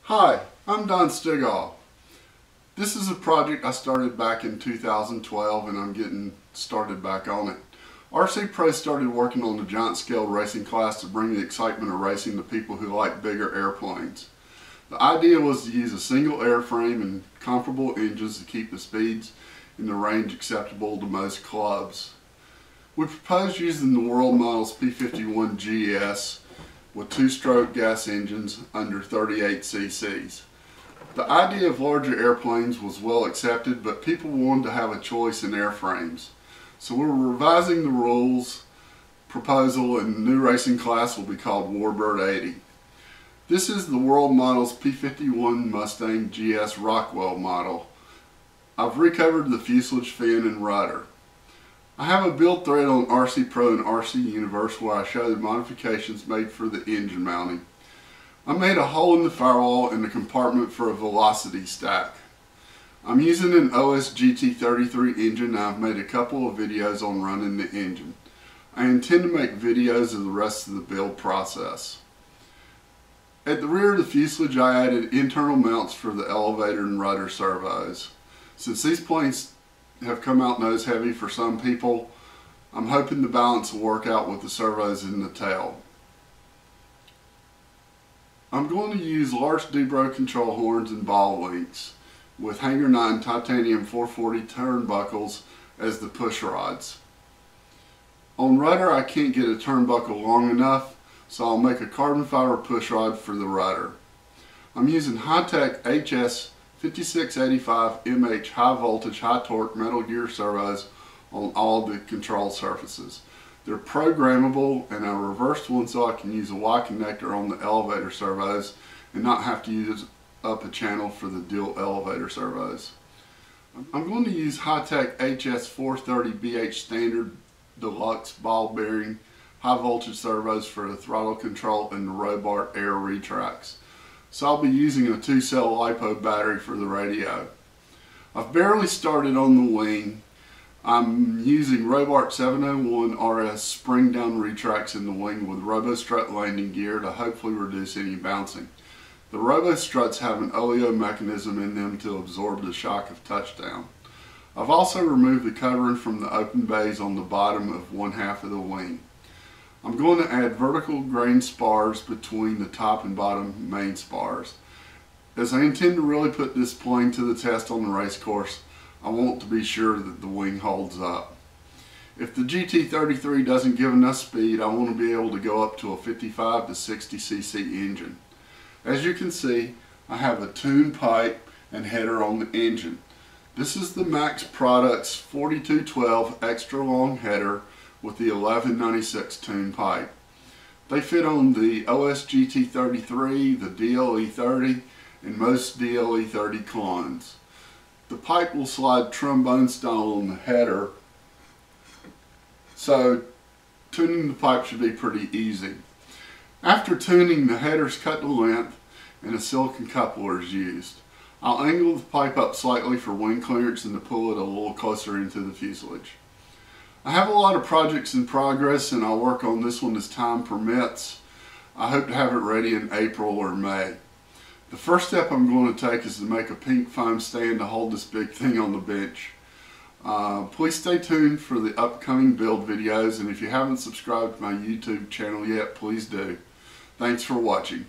Hi, I'm Stegall. This is a project I started back in 2012 and I'm getting started back on it. RCPRO started working on the giant scale racing class to bring the excitement of racing to people who like bigger airplanes. The idea was to use a single airframe and comparable engines to keep the speeds and the range acceptable to most clubs. We proposed using the world models P51 GS with two-stroke gas engines under 38 cc's. The idea of larger airplanes was well accepted, but people wanted to have a choice in airframes. So we're revising the rules proposal, and the new racing class will be called Warbird 80. This is the world model's P51 Mustang GS Rockwell model. I've recovered the fuselage, fin, and rudder. I have a build thread on RCPRO and RC Universe where I show the modifications made for the engine mounting. I made a hole in the firewall in the compartment for a velocity stack. I'm using an OS GT33 engine and I've made a couple of videos on running the engine. I intend to make videos of the rest of the build process. At the rear of the fuselage I added internal mounts for the elevator and rudder servos. Since these planes have come out nose heavy for some people, I'm hoping the balance will work out with the servos in the tail. I'm going to use large Dubro control horns and ball links with Hanger 9 titanium 440 turnbuckles as the push rods. On rudder I can't get a turnbuckle long enough, so I'll make a carbon fiber push rod for the rudder. I'm using high-tech HS 5685 MH high voltage, high torque metal gear servos on all the control surfaces. They're programmable and I reversed one so I can use a Y connector on the elevator servos and not have to use up a channel for the dual elevator servos. I'm going to use high-tech HS 430 BH standard deluxe ball bearing high voltage servos for the throttle control and the Warbird air retracts. So I'll be using a 2-cell LiPo battery for the radio. I've barely started on the wing. I'm using Warbird 701 RS spring down retracts in the wing with RoboStrut landing gear to hopefully reduce any bouncing. The RoboStruts have an OEO mechanism in them to absorb the shock of touchdown. I've also removed the covering from the open bays on the bottom of one half of the wing. I'm going to add vertical grain spars between the top and bottom main spars. As I intend to really put this plane to the test on the race course, I want to be sure that the wing holds up. If the GT33 doesn't give enough speed, I want to be able to go up to a 55 to 60 cc engine. As you can see, I have a tuned pipe and header on the engine. This is the Max Products 4212 extra long header with the 1196 tune pipe. They fit on the OS GT33, the DLE30, and most DLE30 clones. The pipe will slide trombone style on the header, so tuning the pipe should be pretty easy. After tuning, the header's cut to length and a silicone coupler is used. I'll angle the pipe up slightly for wing clearance and to pull it a little closer into the fuselage. I have a lot of projects in progress and I'll work on this one as time permits. I hope to have it ready in April or May. The first step I'm going to take is to make a pink foam stand to hold this big thing on the bench. Please stay tuned for the upcoming build videos, and if you haven't subscribed to my YouTube channel yet, please do. Thanks for watching.